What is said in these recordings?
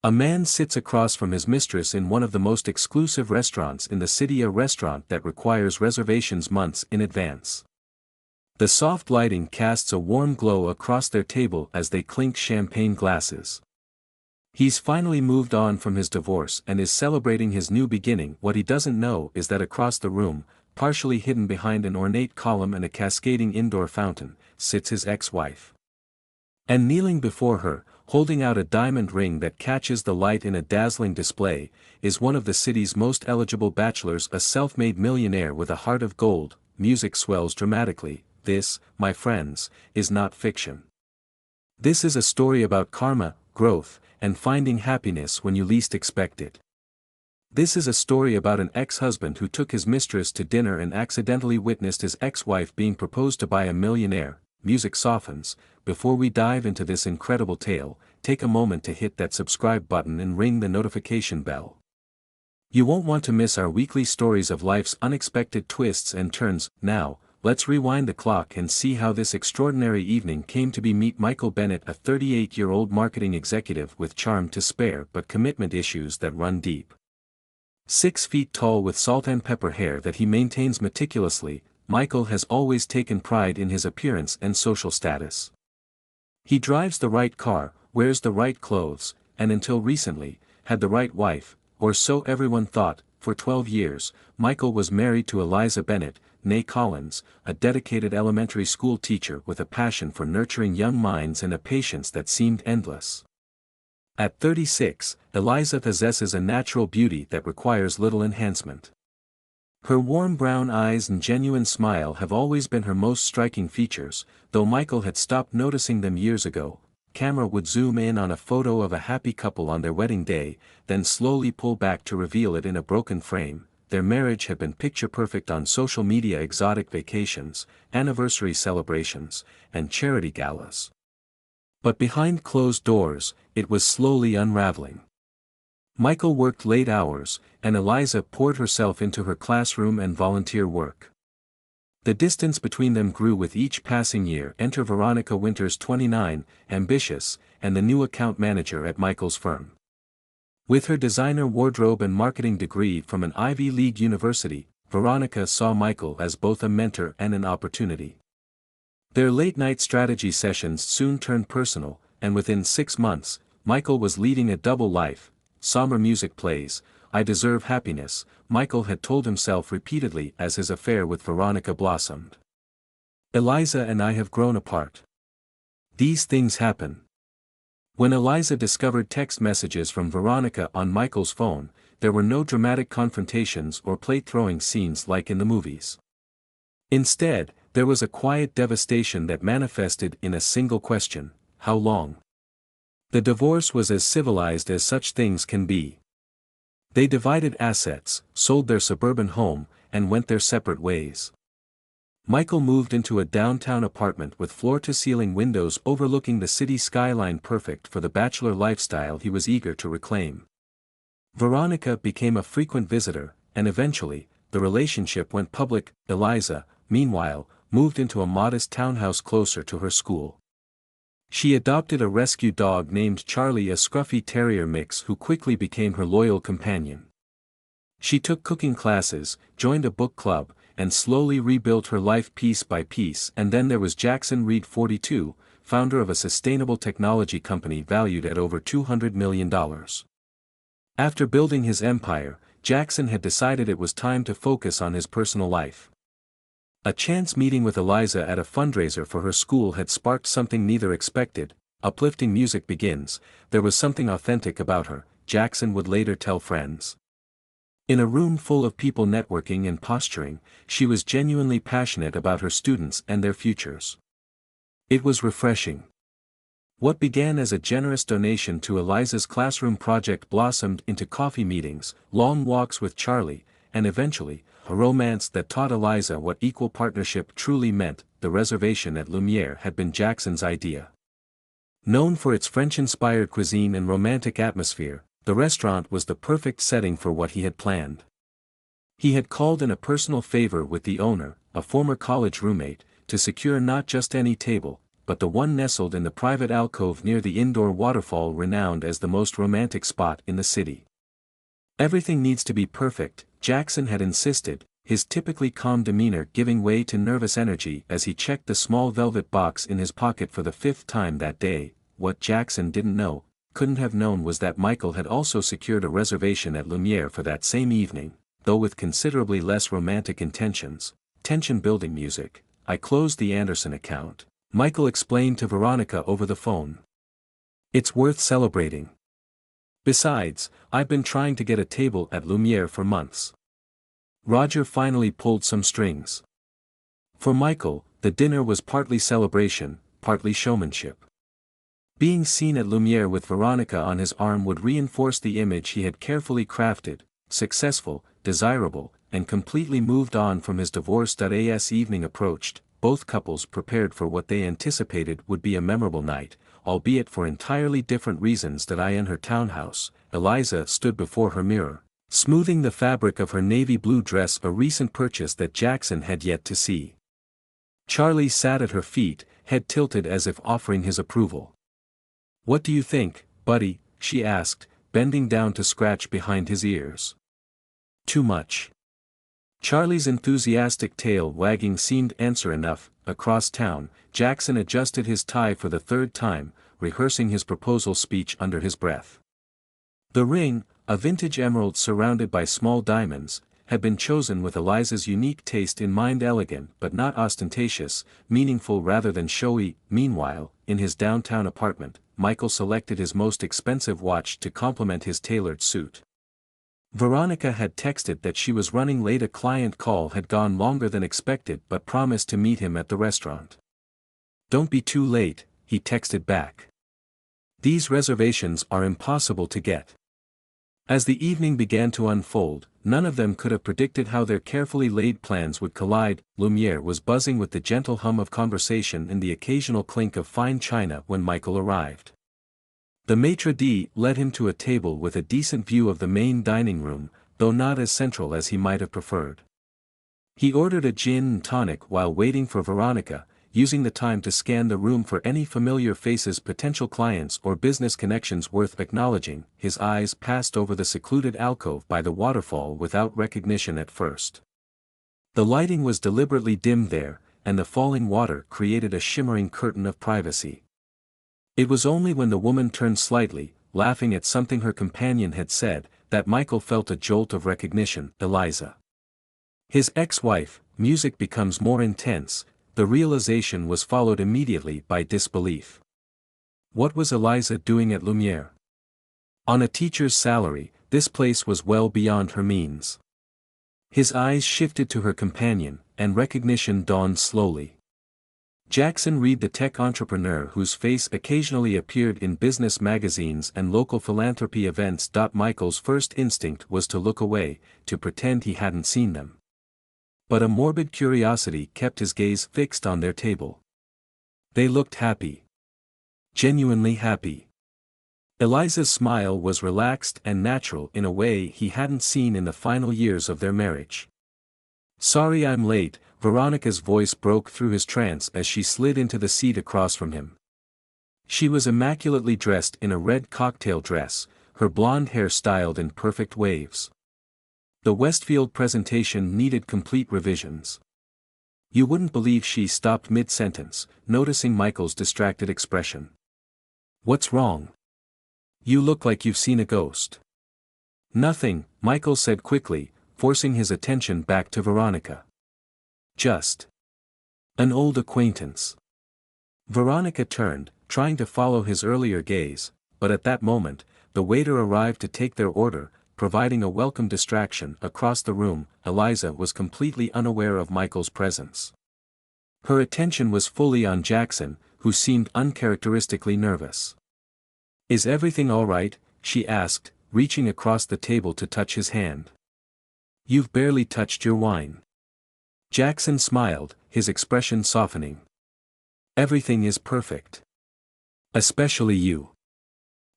A man sits across from his mistress in one of the most exclusive restaurants in the city, a restaurant that requires reservations months in advance. The soft lighting casts a warm glow across their table as they clink champagne glasses. He's finally moved on from his divorce and is celebrating his new beginning. What he doesn't know is that across the room, partially hidden behind an ornate column and a cascading indoor fountain, sits his ex-wife. And kneeling before her, holding out a diamond ring that catches the light in a dazzling display, is one of the city's most eligible bachelors, a self-made millionaire with a heart of gold. Music swells dramatically. This, my friends, is not fiction. This is a story about karma, growth, and finding happiness when you least expect it. This is a story about an ex-husband who took his mistress to dinner and accidentally witnessed his ex-wife being proposed to by a millionaire. Music softens. Before we dive into this incredible tale, take a moment to hit that subscribe button and ring the notification bell. You won't want to miss our weekly stories of life's unexpected twists and turns. Now, let's rewind the clock and see how this extraordinary evening came to be. Meet Michael Bennett, a 38-year-old marketing executive with charm to spare but commitment issues that run deep. 6 feet tall with salt and pepper hair that he maintains meticulously, Michael has always taken pride in his appearance and social status. He drives the right car, wears the right clothes, and until recently, had the right wife, or so everyone thought. For 12 years, Michael was married to Eliza Bennett, née Collins, a dedicated elementary school teacher with a passion for nurturing young minds and a patience that seemed endless. At 36, Eliza possesses a natural beauty that requires little enhancement. Her warm brown eyes and genuine smile have always been her most striking features, though Michael had stopped noticing them years ago. Camera would zoom in on a photo of a happy couple on their wedding day, then slowly pull back to reveal it in a broken frame. Their marriage had been picture-perfect on social media, exotic vacations, anniversary celebrations, and charity galas. But behind closed doors, it was slowly unraveling. Michael worked late hours, and Eliza poured herself into her classroom and volunteer work. The distance between them grew with each passing year. Enter Veronica Winters, 29, ambitious, and the new account manager at Michael's firm. With her designer wardrobe and marketing degree from an Ivy League university, Veronica saw Michael as both a mentor and an opportunity. Their late-night strategy sessions soon turned personal, and within 6 months, Michael was leading a double life. Somber music plays. I deserve happiness, Michael had told himself repeatedly as his affair with Veronica blossomed. Eliza and I have grown apart. These things happen. When Eliza discovered text messages from Veronica on Michael's phone, there were no dramatic confrontations or plate-throwing scenes like in the movies. Instead, there was a quiet devastation that manifested in a single question: how long? The divorce was as civilized as such things can be. They divided assets, sold their suburban home, and went their separate ways. Michael moved into a downtown apartment with floor-to-ceiling windows overlooking the city skyline, perfect for the bachelor lifestyle he was eager to reclaim. Veronica became a frequent visitor, and eventually, the relationship went public. Eliza, meanwhile, moved into a modest townhouse closer to her school. She adopted a rescue dog named Charlie, a scruffy terrier mix who quickly became her loyal companion. She took cooking classes, joined a book club, and slowly rebuilt her life piece by piece. And then there was Jackson Reid, 42, founder of a sustainable technology company valued at over $200 million. After building his empire, Jackson had decided it was time to focus on his personal life. A chance meeting with Eliza at a fundraiser for her school had sparked something neither expected. Uplifting music begins. There was something authentic about her, Jackson would later tell friends. In a room full of people networking and posturing, she was genuinely passionate about her students and their futures. It was refreshing. What began as a generous donation to Eliza's classroom project blossomed into coffee meetings, long walks with Charlie, and eventually, a romance that taught Eliza what equal partnership truly meant. The reservation at Lumiere had been Jackson's idea. Known for its French-inspired cuisine and romantic atmosphere, the restaurant was the perfect setting for what he had planned. He had called in a personal favor with the owner, a former college roommate, to secure not just any table, but the one nestled in the private alcove near the indoor waterfall renowned as the most romantic spot in the city. Everything needs to be perfect, Jackson had insisted, his typically calm demeanor giving way to nervous energy as he checked the small velvet box in his pocket for the 5th time that day. What Jackson couldn't have known was that Michael had also secured a reservation at Lumiere for that same evening, though with considerably less romantic intentions. Tension-building music. I closed the Anderson account, Michael explained to Veronica over the phone. It's worth celebrating. Besides, I've been trying to get a table at Lumiere for months. Roger finally pulled some strings. For Michael, the dinner was partly celebration, partly showmanship. Being seen at Lumiere with Veronica on his arm would reinforce the image he had carefully crafted: successful, desirable, and completely moved on from his divorce. As evening approached, both couples prepared for what they anticipated would be a memorable night, albeit for entirely different reasons. In her townhouse, Eliza stood before her mirror, smoothing the fabric of her navy blue dress, a recent purchase that Jackson had yet to see. Charlie sat at her feet, head tilted as if offering his approval. "What do you think, buddy?" she asked, bending down to scratch behind his ears. "Too much." Charlie's enthusiastic tail wagging seemed answer enough. Across town, Jackson adjusted his tie for the 3rd time, rehearsing his proposal speech under his breath. The ring, a vintage emerald surrounded by small diamonds, had been chosen with Eliza's unique taste in mind: elegant but not ostentatious, meaningful rather than showy. Meanwhile, in his downtown apartment, Michael selected his most expensive watch to complement his tailored suit. Veronica had texted that she was running late. A client call had gone longer than expected but promised to meet him at the restaurant. "Don't be too late," he texted back. "These reservations are impossible to get." As the evening began to unfold, none of them could have predicted how their carefully laid plans would collide. Lumiere was buzzing with the gentle hum of conversation and the occasional clink of fine china when Michael arrived. The maitre d' led him to a table with a decent view of the main dining room, though not as central as he might have preferred. He ordered a gin and tonic while waiting for Veronica, using the time to scan the room for any familiar faces, potential clients or business connections worth acknowledging. His eyes passed over the secluded alcove by the waterfall without recognition at first. The lighting was deliberately dimmed there, and the falling water created a shimmering curtain of privacy. It was only when the woman turned slightly, laughing at something her companion had said, that Michael felt a jolt of recognition. Eliza. His ex-wife. Music becomes more intense. The realization was followed immediately by disbelief. What was Eliza doing at Lumiere? On a teacher's salary, this place was well beyond her means. His eyes shifted to her companion, and recognition dawned slowly. Jackson Reid, the tech entrepreneur whose face occasionally appeared in business magazines and local philanthropy events. Michael's first instinct was to look away, to pretend he hadn't seen them. But a morbid curiosity kept his gaze fixed on their table. They looked happy. Genuinely happy. Eliza's smile was relaxed and natural in a way he hadn't seen in the final years of their marriage. "Sorry I'm late," Veronica's voice broke through his trance as she slid into the seat across from him. She was immaculately dressed in a red cocktail dress, her blonde hair styled in perfect waves. The Westfield presentation needed complete revisions. "You wouldn't believe," she stopped mid-sentence, noticing Michael's distracted expression. "What's wrong? You look like you've seen a ghost." "Nothing," Michael said quickly, forcing his attention back to Veronica. "Just an old acquaintance." Veronica turned, trying to follow his earlier gaze, but at that moment, the waiter arrived to take their order, providing a welcome distraction. Across the room, Eliza was completely unaware of Michael's presence. Her attention was fully on Jackson, who seemed uncharacteristically nervous. "Is everything all right?" she asked, reaching across the table to touch his hand. "You've barely touched your wine." Jackson smiled, his expression softening. "Everything is perfect. Especially you."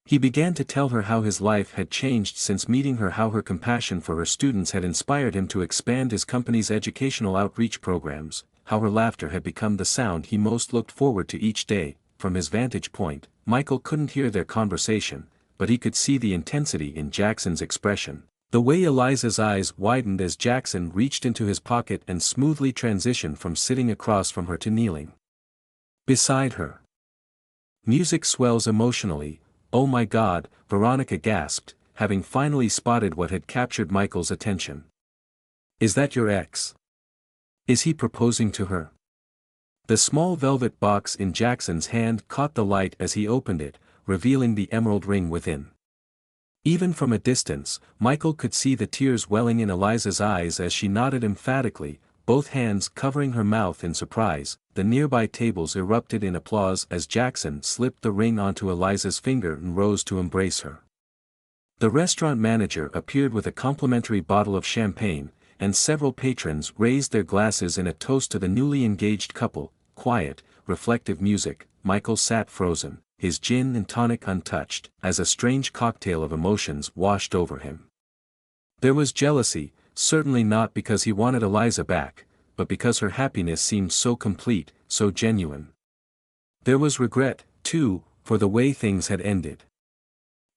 He began to tell her how his life had changed since meeting her, how her compassion for her students had inspired him to expand his company's educational outreach programs, how her laughter had become the sound he most looked forward to each day. From his vantage point, Michael couldn't hear their conversation, but he could see the intensity in Jackson's expression. The way Eliza's eyes widened as Jackson reached into his pocket and smoothly transitioned from sitting across from her to kneeling beside her. Music swells emotionally. "Oh my God," Veronica gasped, having finally spotted what had captured Michael's attention. "Is that your ex? Is he proposing to her?" The small velvet box in Jackson's hand caught the light as he opened it, revealing the emerald ring within. Even from a distance, Michael could see the tears welling in Eliza's eyes as she nodded emphatically, both hands covering her mouth in surprise. The nearby tables erupted in applause as Jackson slipped the ring onto Eliza's finger and rose to embrace her. The restaurant manager appeared with a complimentary bottle of champagne, and several patrons raised their glasses in a toast to the newly engaged couple. Quiet, reflective music. Michael sat frozen, his gin and tonic untouched, as a strange cocktail of emotions washed over him. There was jealousy, certainly not because he wanted Eliza back, but because her happiness seemed so complete, so genuine. There was regret, too, for the way things had ended.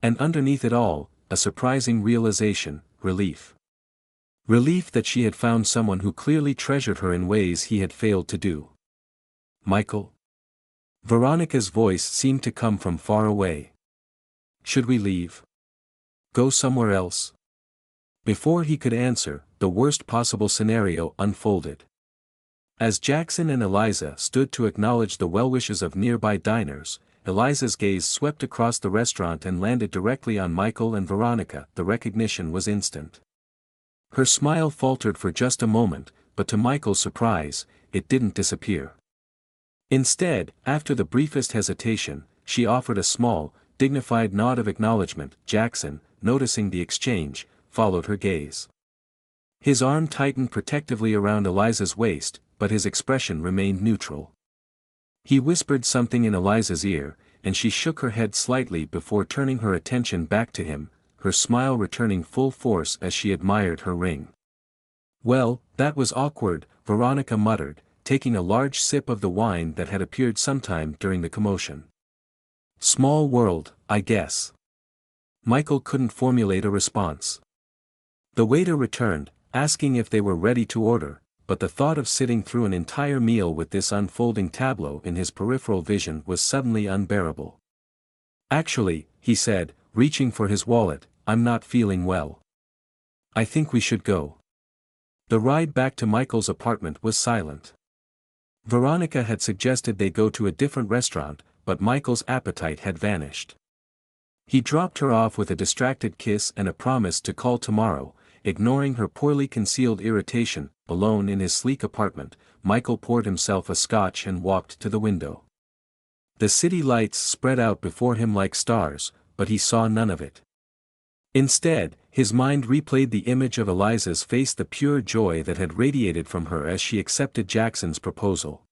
And underneath it all, a surprising realization: relief. Relief that she had found someone who clearly treasured her in ways he had failed to do. "Michael?" Veronica's voice seemed to come from far away. "Should we leave? Go somewhere else?" Before he could answer, the worst possible scenario unfolded. As Jackson and Eliza stood to acknowledge the well-wishes of nearby diners, Eliza's gaze swept across the restaurant and landed directly on Michael and Veronica. The recognition was instant. Her smile faltered for just a moment, but to Michael's surprise, it didn't disappear. Instead, after the briefest hesitation, she offered a small, dignified nod of acknowledgement. Jackson, noticing the exchange, followed her gaze. His arm tightened protectively around Eliza's waist, but his expression remained neutral. He whispered something in Eliza's ear, and she shook her head slightly before turning her attention back to him, her smile returning full force as she admired her ring. "Well, that was awkward," Veronica muttered, taking a large sip of the wine that had appeared sometime during the commotion. "Small world, I guess." Michael couldn't formulate a response. The waiter returned, asking if they were ready to order, but the thought of sitting through an entire meal with this unfolding tableau in his peripheral vision was suddenly unbearable. "Actually," he said, reaching for his wallet, "I'm not feeling well. I think we should go." The ride back to Michael's apartment was silent. Veronica had suggested they go to a different restaurant, but Michael's appetite had vanished. He dropped her off with a distracted kiss and a promise to call tomorrow. Ignoring her poorly concealed irritation, alone in his sleek apartment, Michael poured himself a scotch and walked to the window. The city lights spread out before him like stars, but he saw none of it. Instead, his mind replayed the image of Eliza's face, the pure joy that had radiated from her as she accepted Jackson's proposal.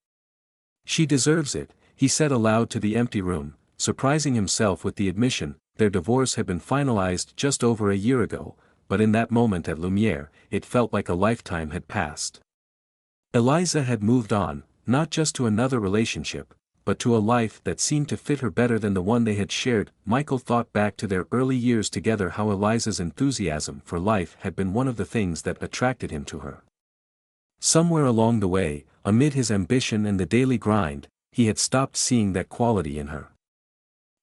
"She deserves it," he said aloud to the empty room, surprising himself with the admission. Their divorce had been finalized just over a year ago, but in that moment at Lumiere, it felt like a lifetime had passed. Eliza had moved on, not just to another relationship, but to a life that seemed to fit her better than the one they had shared. Michael thought back to their early years together, how Eliza's enthusiasm for life had been one of the things that attracted him to her. Somewhere along the way, amid his ambition and the daily grind, he had stopped seeing that quality in her.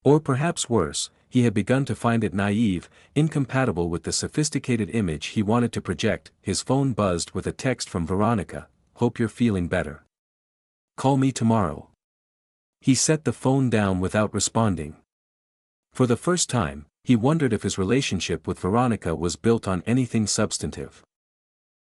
Or perhaps worse, he had begun to find it naive, incompatible with the sophisticated image he wanted to project. His phone buzzed with a text from Veronica: "Hope you're feeling better. Call me tomorrow." He set the phone down without responding. For the first time, he wondered if his relationship with Veronica was built on anything substantive.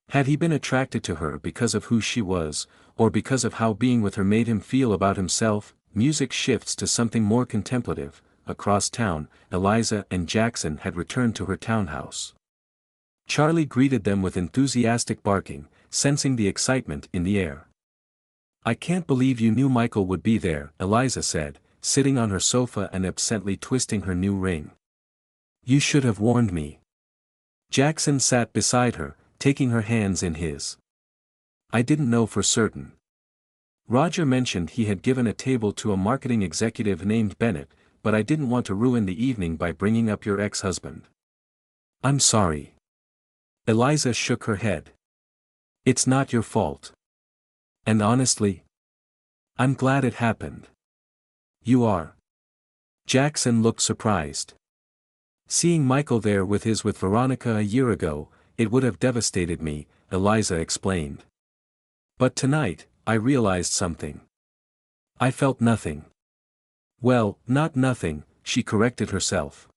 Had he been attracted to her because of who she was, or because of how being with her made him feel about himself? Music shifts to something more contemplative. Across town, Eliza and Jackson had returned to her townhouse. Charlie greeted them with enthusiastic barking, sensing the excitement in the air. "I can't believe you knew Michael would be there," Eliza said, sitting on her sofa and absently twisting her new ring. "You should have warned me." Jackson sat beside her, taking her hands in his. "I didn't know for certain." Roger mentioned he had given a table to a marketing executive named Bennett, but I didn't want to ruin the evening by bringing up your ex-husband. I'm sorry. Eliza shook her head. It's not your fault. And honestly, I'm glad it happened. You are. Jackson looked surprised. Seeing Michael there with Veronica a year ago, it would have devastated me, Eliza explained. But tonight, I realized something. I felt nothing. Well, not nothing, she corrected herself.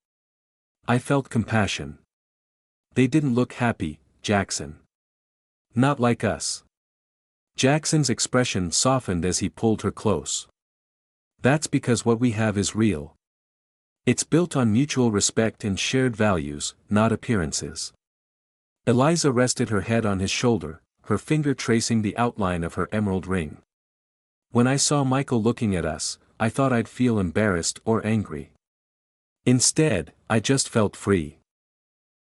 I felt compassion. They didn't look happy, Jackson. Not like us. Jackson's expression softened as he pulled her close. That's because what we have is real. It's built on mutual respect and shared values, not appearances. Eliza rested her head on his shoulder, her finger tracing the outline of her emerald ring. When I saw Michael looking at us, I thought I'd feel embarrassed or angry. Instead, I just felt free.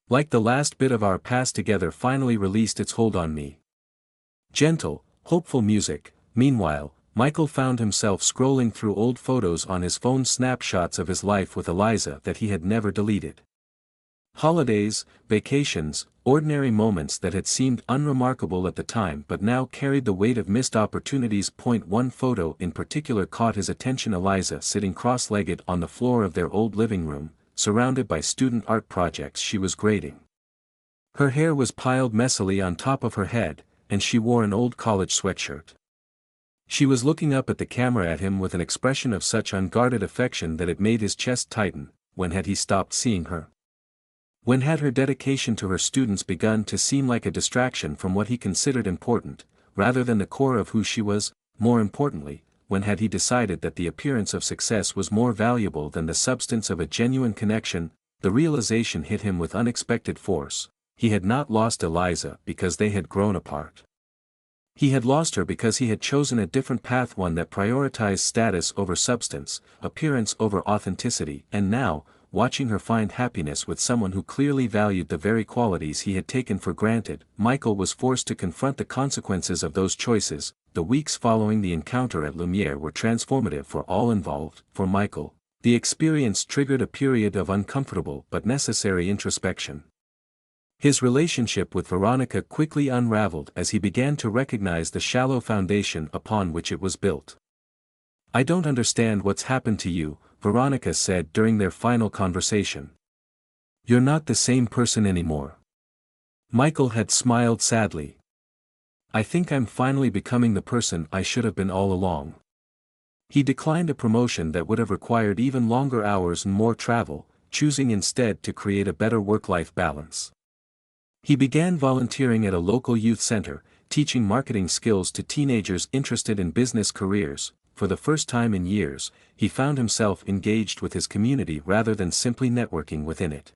Like the last bit of our past together finally released its hold on me. Gentle, hopeful music. Meanwhile, Michael found himself scrolling through old photos on his phone, snapshots of his life with Eliza that he had never deleted. Holidays, vacations, ordinary moments that had seemed unremarkable at the time but now carried the weight of missed opportunities. One photo in particular caught his attention: Eliza sitting cross-legged on the floor of their old living room, surrounded by student art projects she was grading. Her hair was piled messily on top of her head, and she wore an old college sweatshirt. She was looking up at the camera at him with an expression of such unguarded affection that it made his chest tighten. When had he stopped seeing her? When had her dedication to her students begun to seem like a distraction from what he considered important, rather than the core of who she was? More importantly, when had he decided that the appearance of success was more valuable than the substance of a genuine connection? The realization hit him with unexpected force. He had not lost Eliza because they had grown apart. He had lost her because he had chosen a different path, one that prioritized status over substance, appearance over authenticity, and now, watching her find happiness with someone who clearly valued the very qualities he had taken for granted, Michael was forced to confront the consequences of those choices. The weeks following the encounter at Lumiere were transformative for all involved. For Michael, the experience triggered a period of uncomfortable but necessary introspection. His relationship with Veronica quickly unraveled as he began to recognize the shallow foundation upon which it was built. I don't understand what's happened to you, Veronica said during their final conversation. You're not the same person anymore. Michael had smiled sadly. I think I'm finally becoming the person I should have been all along. He declined a promotion that would have required even longer hours and more travel, choosing instead to create a better work-life balance. He began volunteering at a local youth center, teaching marketing skills to teenagers interested in business careers. For the first time in years, he found himself engaged with his community rather than simply networking within it.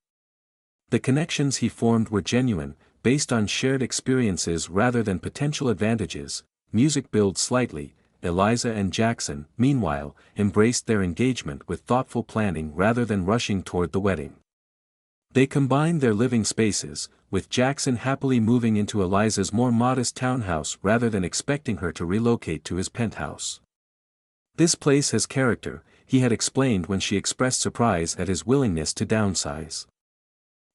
The connections he formed were genuine, based on shared experiences rather than potential advantages. Music builds slightly. Eliza and Jackson, meanwhile, embraced their engagement with thoughtful planning rather than rushing toward the wedding. They combined their living spaces, with Jackson happily moving into Eliza's more modest townhouse rather than expecting her to relocate to his penthouse. This place has character, he had explained when she expressed surprise at his willingness to downsize.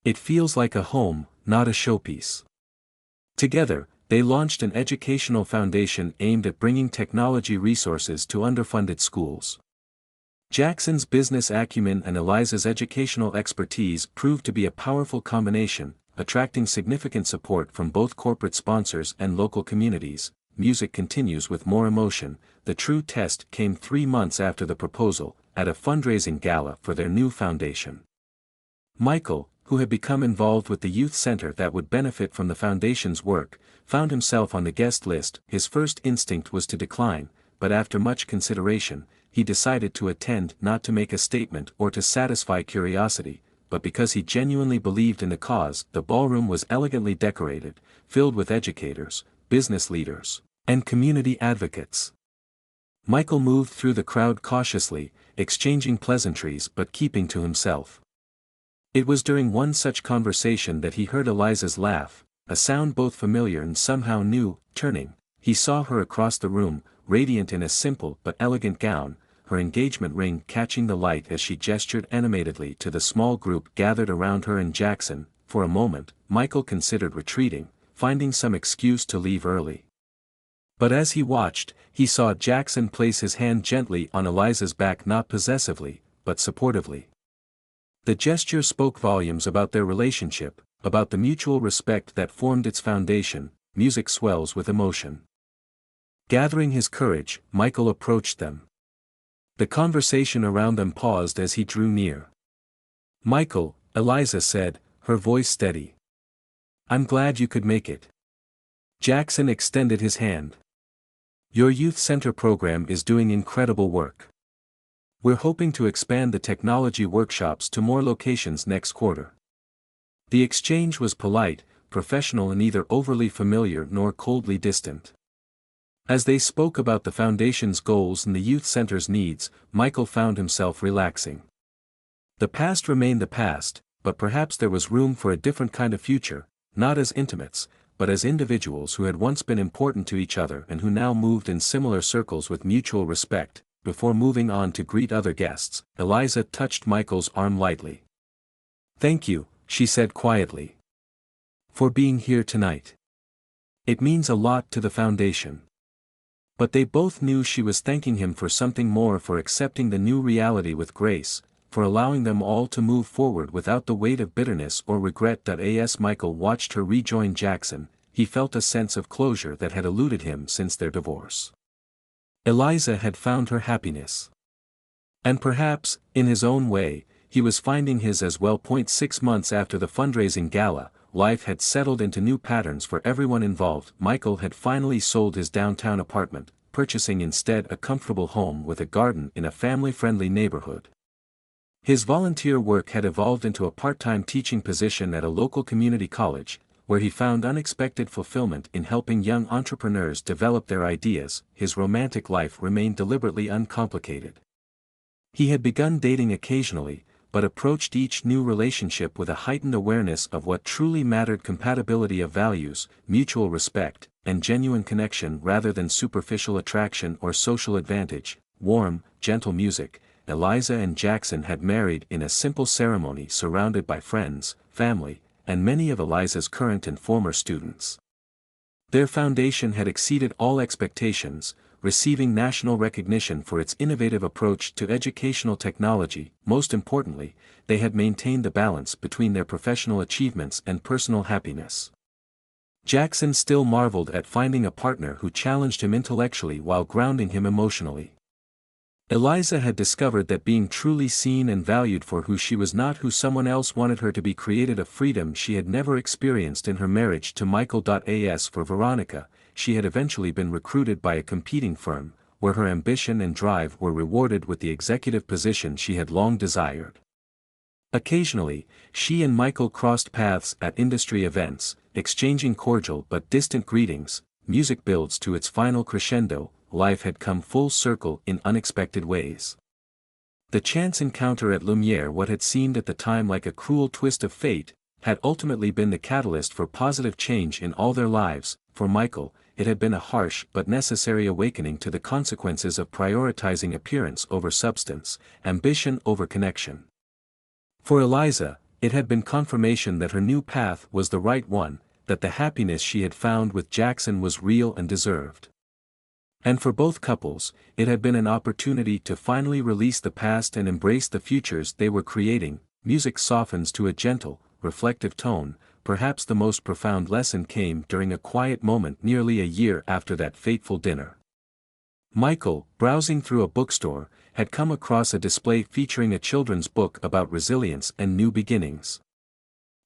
It feels like a home, not a showpiece. Together, they launched an educational foundation aimed at bringing technology resources to underfunded schools. Jackson's business acumen and Eliza's educational expertise proved to be a powerful combination, attracting significant support from both corporate sponsors and local communities. Music continues with more emotion. The true test came 3 months after the proposal, at a fundraising gala for their new foundation. Michael, who had become involved with the youth center that would benefit from the foundation's work, found himself on the guest list. His first instinct was to decline, but after much consideration, he decided to attend, not to make a statement or to satisfy curiosity, but because he genuinely believed in the cause. The ballroom was elegantly decorated, filled with educators, business leaders, and community advocates. Michael moved through the crowd cautiously, exchanging pleasantries but keeping to himself. It was during one such conversation that he heard Eliza's laugh, a sound both familiar and somehow new. Turning, he saw her across the room, radiant in a simple but elegant gown, her engagement ring catching the light as she gestured animatedly to the small group gathered around her and Jackson. For a moment, Michael considered retreating, finding some excuse to leave early. But as he watched, he saw Jackson place his hand gently on Eliza's back, not possessively, but supportively. The gesture spoke volumes about their relationship, about the mutual respect that formed its foundation. Music swells with emotion. Gathering his courage, Michael approached them. The conversation around them paused as he drew near. "Michael," Eliza said, her voice steady. "I'm glad you could make it." Jackson extended his hand. "Your youth center program is doing incredible work. We're hoping to expand the technology workshops to more locations next quarter." The exchange was polite, professional, and neither overly familiar nor coldly distant. As they spoke about the foundation's goals and the youth center's needs, Michael found himself relaxing. The past remained the past, but perhaps there was room for a different kind of future, not as intimates, but as individuals who had once been important to each other and who now moved in similar circles with mutual respect. Before moving on to greet other guests, Eliza touched Michael's arm lightly. "Thank you," she said quietly, "for being here tonight. It means a lot to the foundation." But they both knew she was thanking him for something more, for accepting the new reality with grace, for allowing them all to move forward without the weight of bitterness or regret. As Michael watched her rejoin Jackson, he felt a sense of closure that had eluded him since their divorce. Eliza had found her happiness. And perhaps, in his own way, he was finding his as well. 6 months after the fundraising gala, life had settled into new patterns for everyone involved. Michael had finally sold his downtown apartment, purchasing instead a comfortable home with a garden in a family-friendly neighborhood. His volunteer work had evolved into a part-time teaching position at a local community college, where he found unexpected fulfillment in helping young entrepreneurs develop their ideas. His romantic life remained deliberately uncomplicated. He had begun dating occasionally, but approached each new relationship with a heightened awareness of what truly mattered: compatibility of values, mutual respect, and genuine connection rather than superficial attraction or social advantage. Warm, gentle music. Eliza and Jackson had married in a simple ceremony surrounded by friends, family, and many of Eliza's current and former students. Their foundation had exceeded all expectations, receiving national recognition for its innovative approach to educational technology. Most importantly, they had maintained the balance between their professional achievements and personal happiness. Jackson still marveled at finding a partner who challenged him intellectually while grounding him emotionally. Eliza had discovered that being truly seen and valued for who she was, not who someone else wanted her to be, created a freedom she had never experienced in her marriage to Michael. As for Veronica, she had eventually been recruited by a competing firm, where her ambition and drive were rewarded with the executive position she had long desired. Occasionally, she and Michael crossed paths at industry events, exchanging cordial but distant greetings. Music builds to its final crescendo. Life had come full circle in unexpected ways. The chance encounter at Lumiere, what had seemed at the time like a cruel twist of fate, had ultimately been the catalyst for positive change in all their lives. For Michael, it had been a harsh but necessary awakening to the consequences of prioritizing appearance over substance, ambition over connection. For Eliza, it had been confirmation that her new path was the right one, that the happiness she had found with Jackson was real and deserved. And for both couples, it had been an opportunity to finally release the past and embrace the futures they were creating. Music softens to a gentle, reflective tone. Perhaps the most profound lesson came during a quiet moment nearly a year after that fateful dinner. Michael, browsing through a bookstore, had come across a display featuring a children's book about resilience and new beginnings.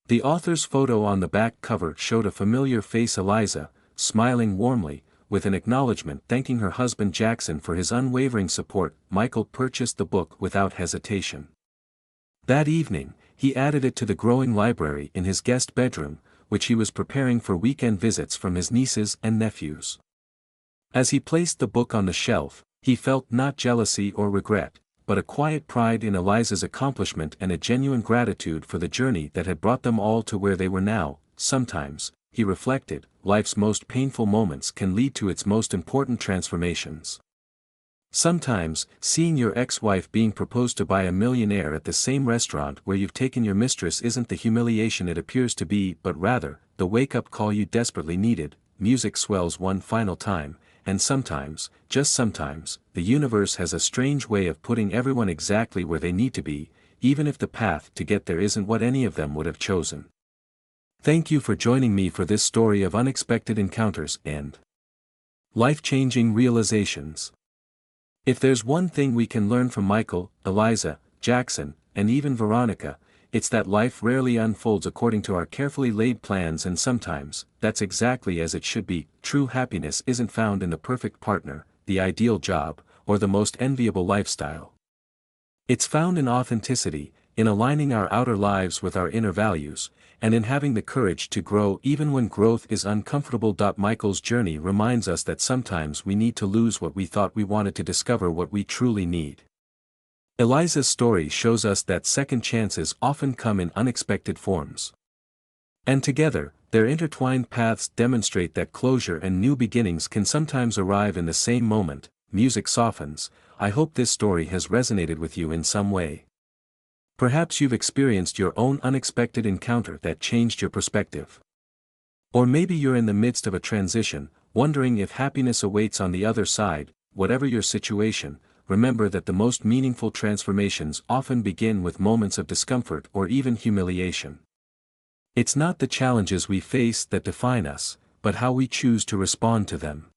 The author's photo on the back cover showed a familiar face: Eliza, smiling warmly, with an acknowledgement thanking her husband Jackson for his unwavering support. Michael purchased the book without hesitation. That evening, he added it to the growing library in his guest bedroom, which he was preparing for weekend visits from his nieces and nephews. As he placed the book on the shelf, he felt not jealousy or regret, but a quiet pride in Eliza's accomplishment and a genuine gratitude for the journey that had brought them all to where they were now. Sometimes, he reflected, life's most painful moments can lead to its most important transformations. Sometimes, seeing your ex-wife being proposed to by a millionaire at the same restaurant where you've taken your mistress isn't the humiliation it appears to be, but rather, the wake-up call you desperately needed. Music swells one final time, and sometimes, just sometimes, the universe has a strange way of putting everyone exactly where they need to be, even if the path to get there isn't what any of them would have chosen. Thank you for joining me for this story of unexpected encounters and life-changing realizations. If there's one thing we can learn from Michael, Eliza, Jackson, and even Veronica, it's that life rarely unfolds according to our carefully laid plans, and sometimes, that's exactly as it should be. True happiness isn't found in the perfect partner, the ideal job, or the most enviable lifestyle. It's found in authenticity, in aligning our outer lives with our inner values, and in having the courage to grow even when growth is uncomfortable. Michael's journey reminds us that sometimes we need to lose what we thought we wanted to discover what we truly need. Eliza's story shows us that second chances often come in unexpected forms. And together, their intertwined paths demonstrate that closure and new beginnings can sometimes arrive in the same moment. Music softens. I hope this story has resonated with you in some way. Perhaps you've experienced your own unexpected encounter that changed your perspective. Or maybe you're in the midst of a transition, wondering if happiness awaits on the other side. Whatever your situation, remember that the most meaningful transformations often begin with moments of discomfort or even humiliation. It's not the challenges we face that define us, but how we choose to respond to them.